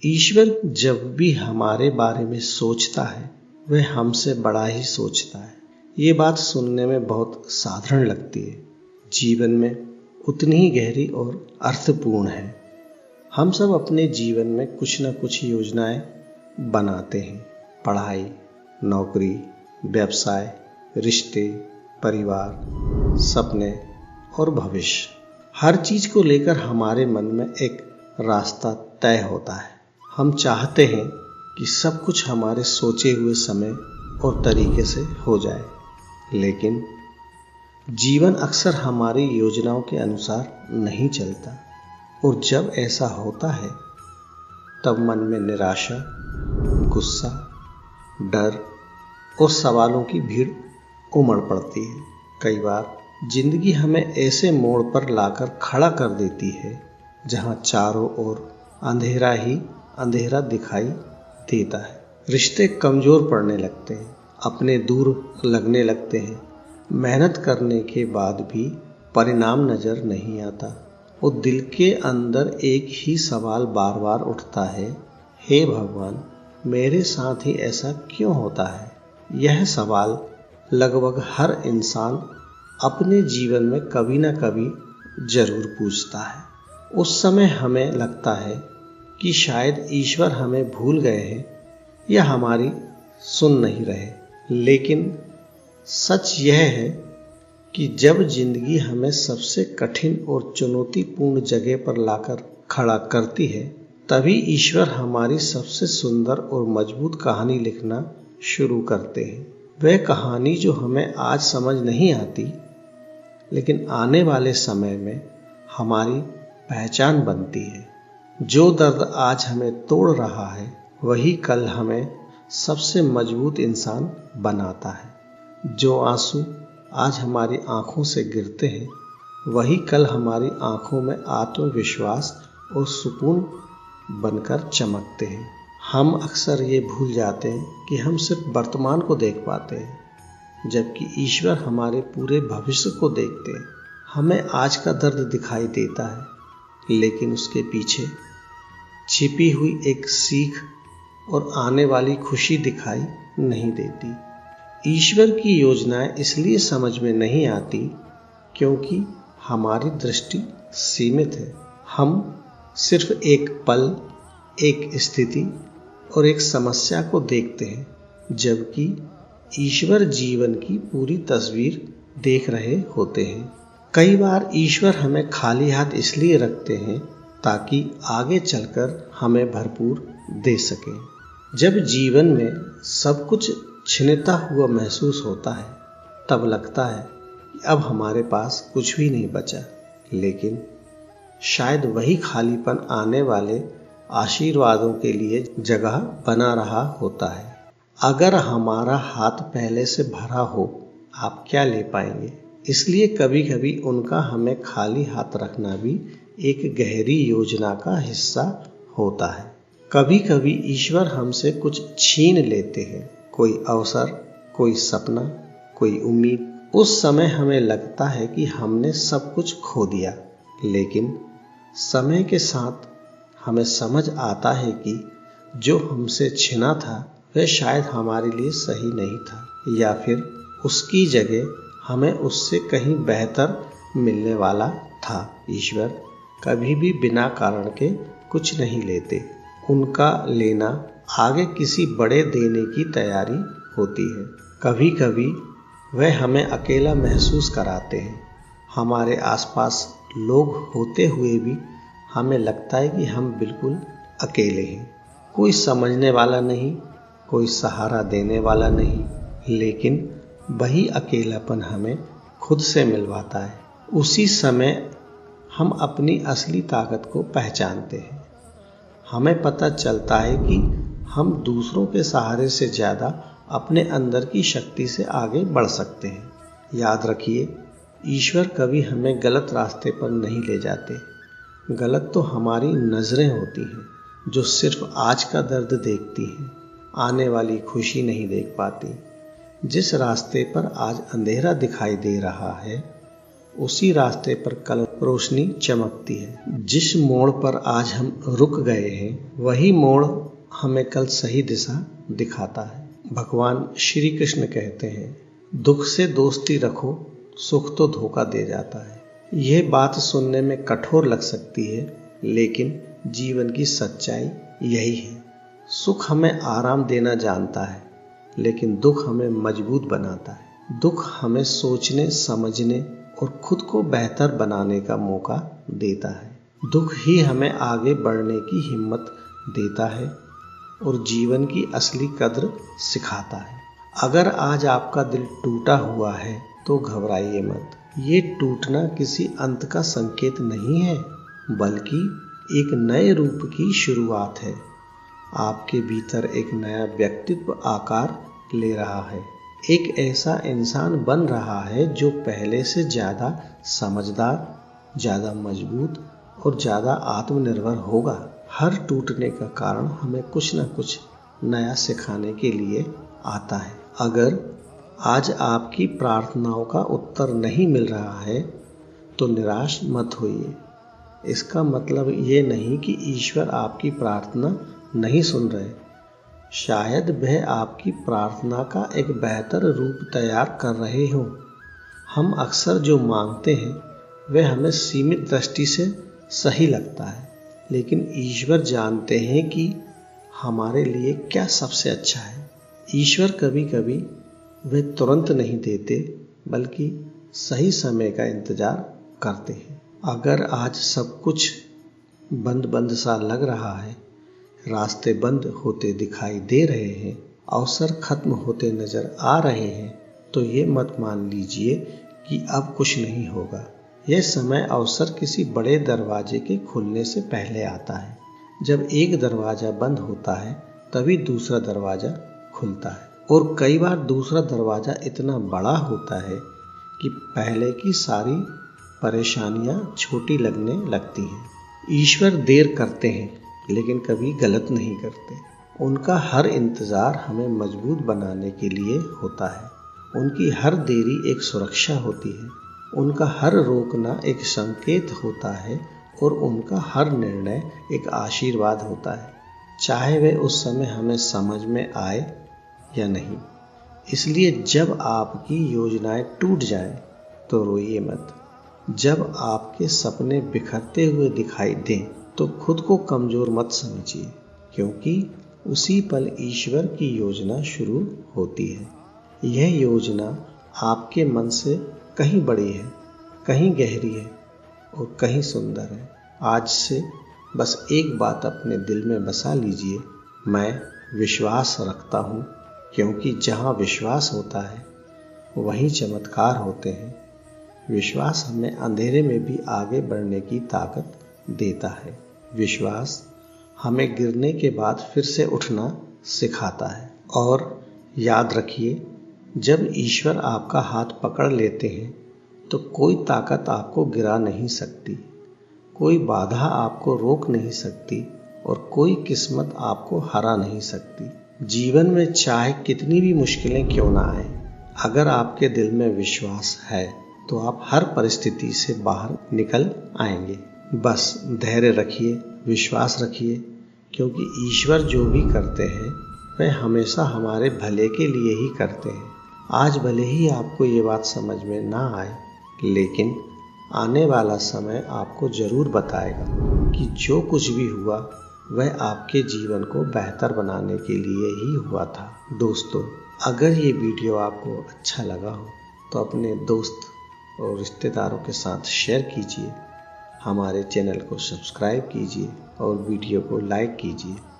ईश्वर जब भी हमारे बारे में सोचता है वह हमसे बड़ा ही सोचता है। ये बात सुनने में बहुत साधारण लगती है, जीवन में उतनी ही गहरी और अर्थपूर्ण है। हम सब अपने जीवन में कुछ न कुछ योजनाएं बनाते हैं। पढ़ाई, नौकरी, व्यवसाय, रिश्ते, परिवार, सपने और भविष्य, हर चीज को लेकर हमारे मन में एक रास्ता तय होता है। हम चाहते हैं कि सब कुछ हमारे सोचे हुए समय और तरीके से हो जाए, लेकिन जीवन अक्सर हमारी योजनाओं के अनुसार नहीं चलता और जब ऐसा होता है तब मन में निराशा, गुस्सा, डर और सवालों की भीड़ उमड़ पड़ती है। कई बार जिंदगी हमें ऐसे मोड़ पर लाकर खड़ा कर देती है जहां चारों ओर अंधेरा ही अंधेरा दिखाई देता है। रिश्ते कमजोर पड़ने लगते हैं, अपने दूर लगने लगते हैं। मेहनत करने के बाद भी परिणाम नजर नहीं आता और दिल के अंदर एक ही सवाल बार बार उठता है, हे भगवान, मेरे साथ ही ऐसा क्यों होता है? यह सवाल लगभग हर इंसान अपने जीवन में कभी न कभी जरूर पूछता है। उस समय हमें लगता है कि शायद ईश्वर हमें भूल गए हैं या हमारी सुन नहीं रहे। लेकिन सच यह है कि जब जिंदगी हमें सबसे कठिन और चुनौतीपूर्ण जगह पर लाकर खड़ा करती है, तभी ईश्वर हमारी सबसे सुंदर और मजबूत कहानी लिखना शुरू करते हैं। वह कहानी जो हमें आज समझ नहीं आती, लेकिन आने वाले समय में हमारी पहचान बनती है। जो दर्द आज हमें तोड़ रहा है, वही कल हमें सबसे मजबूत इंसान बनाता है। जो आंसू आज हमारी आंखों से गिरते हैं, वही कल हमारी आंखों में आत्मविश्वास और सुकून बनकर चमकते हैं। हम अक्सर ये भूल जाते हैं कि हम सिर्फ वर्तमान को देख पाते हैं, जबकि ईश्वर हमारे पूरे भविष्य को देखते हैं। हमें आज का दर्द दिखाई देता है, लेकिन उसके पीछे छिपी हुई एक सीख और आने वाली खुशी दिखाई नहीं देती। ईश्वर की योजनाएं इसलिए समझ में नहीं आती क्योंकि हमारी दृष्टि सीमित है। हम सिर्फ एक पल, एक स्थिति और एक समस्या को देखते हैं, जबकि ईश्वर जीवन की पूरी तस्वीर देख रहे होते हैं। कई बार ईश्वर हमें खाली हाथ इसलिए रखते हैं ताकि आगे चलकर हमें भरपूर दे सके। जब जीवन में सब कुछ छिनता हुआ महसूस होता है, तब लगता है कि अब हमारे पास कुछ भी नहीं बचा, लेकिन शायद वही खालीपन आने वाले आशीर्वादों के लिए जगह बना रहा होता है। अगर हमारा हाथ पहले से भरा हो, आप क्या ले पाएंगे? इसलिए कभी कभी उनका हमें खाली हाथ रखना भी एक गहरी योजना का हिस्सा होता है। कभी कभी ईश्वर हमसे कुछ छीन लेते हैं, कोई अवसर, कोई सपना, कोई उम्मीद। उस समय हमें लगता है कि हमने सब कुछ खो दिया, लेकिन समय के साथ हमें समझ आता है कि जो हमसे छिना था वह शायद हमारे लिए सही नहीं था, या फिर उसकी जगह हमें उससे कहीं बेहतर मिलने वाला था। ईश्वर कभी भी बिना कारण के कुछ नहीं लेते। उनका लेना आगे किसी बड़े देने की तैयारी होती है। कभी कभी वह हमें अकेला महसूस कराते हैं। हमारे आसपास लोग होते हुए भी हमें लगता है कि हम बिल्कुल अकेले हैं। कोई समझने वाला नहीं, कोई सहारा देने वाला नहीं, लेकिन वही अकेलापन हमें खुद से मिलवाता है। उसी समय हम अपनी असली ताकत को पहचानते हैं। हमें पता चलता है कि हम दूसरों के सहारे से ज़्यादा अपने अंदर की शक्ति से आगे बढ़ सकते हैं। याद रखिए, ईश्वर कभी हमें गलत रास्ते पर नहीं ले जाते। गलत तो हमारी नज़रें होती हैं जो सिर्फ आज का दर्द देखती हैं, आने वाली खुशी नहीं देख पाती। जिस रास्ते पर आज अंधेरा दिखाई दे रहा है, उसी रास्ते पर कल रोशनी चमकती है। जिस मोड़ पर आज हम रुक गए हैं, वही मोड़ हमें कल सही दिशा दिखाता है। भगवान श्री कृष्ण कहते हैं, दुख से दोस्ती रखो, सुख तो धोखा दे जाता है। यह बात सुनने में कठोर लग सकती है, लेकिन जीवन की सच्चाई यही है। सुख हमें आराम देना जानता है, लेकिन दुख हमें मजबूत बनाता है। दुख हमें सोचने, समझने और खुद को बेहतर बनाने का मौका देता है। दुख ही हमें आगे बढ़ने की हिम्मत देता है और जीवन की असली कद्र सिखाता है। अगर आज आपका दिल टूटा हुआ है तो घबराइए मत। ये टूटना किसी अंत का संकेत नहीं है, बल्कि एक नए रूप की शुरुआत है। आपके भीतर एक नया व्यक्तित्व आकार ले रहा है। एक ऐसा इंसान बन रहा है जो पहले से ज़्यादा समझदार, ज़्यादा मजबूत और ज़्यादा आत्मनिर्भर होगा। हर टूटने का कारण हमें कुछ न कुछ नया सिखाने के लिए आता है। अगर आज आपकी प्रार्थनाओं का उत्तर नहीं मिल रहा है तो निराश मत होइए। इसका मतलब ये नहीं कि ईश्वर आपकी प्रार्थना नहीं सुन रहे। शायद वह आपकी प्रार्थना का एक बेहतर रूप तैयार कर रहे हों। हम अक्सर जो मांगते हैं वह हमें सीमित दृष्टि से सही लगता है, लेकिन ईश्वर जानते हैं कि हमारे लिए क्या सबसे अच्छा है। ईश्वर कभी कभी वे तुरंत नहीं देते, बल्कि सही समय का इंतजार करते हैं। अगर आज सब कुछ बंद बंद सा लग रहा है, रास्ते बंद होते दिखाई दे रहे हैं, अवसर खत्म होते नजर आ रहे हैं, तो ये मत मान लीजिए कि अब कुछ नहीं होगा। यह समय अवसर किसी बड़े दरवाजे के खुलने से पहले आता है। जब एक दरवाजा बंद होता है, तभी दूसरा दरवाजा खुलता है, और कई बार दूसरा दरवाजा इतना बड़ा होता है कि पहले की सारी परेशानियां छोटी लगने लगती हैं। ईश्वर देर करते हैं, लेकिन कभी गलत नहीं करते। उनका हर इंतज़ार हमें मजबूत बनाने के लिए होता है। उनकी हर देरी एक सुरक्षा होती है, उनका हर रोकना एक संकेत होता है, और उनका हर निर्णय एक आशीर्वाद होता है, चाहे वह उस समय हमें समझ में आए या नहीं। इसलिए जब आपकी योजनाएं टूट जाएं, तो रोइए मत। जब आपके सपने बिखरते हुए दिखाई दें, तो खुद को कमज़ोर मत समझिए, क्योंकि उसी पल ईश्वर की योजना शुरू होती है। यह योजना आपके मन से कहीं बड़ी है, कहीं गहरी है और कहीं सुंदर है। आज से बस एक बात अपने दिल में बसा लीजिए, मैं विश्वास रखता हूँ, क्योंकि जहाँ विश्वास होता है वहीं चमत्कार होते हैं। विश्वास हमें अंधेरे में भी आगे बढ़ने की ताकत देता है। विश्वास हमें गिरने के बाद फिर से उठना सिखाता है। और याद रखिए, जब ईश्वर आपका हाथ पकड़ लेते हैं तो कोई ताकत आपको गिरा नहीं सकती, कोई बाधा आपको रोक नहीं सकती और कोई किस्मत आपको हरा नहीं सकती। जीवन में चाहे कितनी भी मुश्किलें क्यों ना आए, अगर आपके दिल में विश्वास है तो आप हर परिस्थिति से बाहर निकल आएंगे। बस धैर्य रखिए, विश्वास रखिए, क्योंकि ईश्वर जो भी करते हैं वह हमेशा हमारे भले के लिए ही करते हैं। आज भले ही आपको ये बात समझ में ना आए, लेकिन आने वाला समय आपको ज़रूर बताएगा कि जो कुछ भी हुआ वह आपके जीवन को बेहतर बनाने के लिए ही हुआ था। दोस्तों, अगर ये वीडियो आपको अच्छा लगा हो तो अपने दोस्त और रिश्तेदारों के साथ शेयर कीजिए, हमारे चैनल को सब्सक्राइब कीजिए और वीडियो को लाइक कीजिए।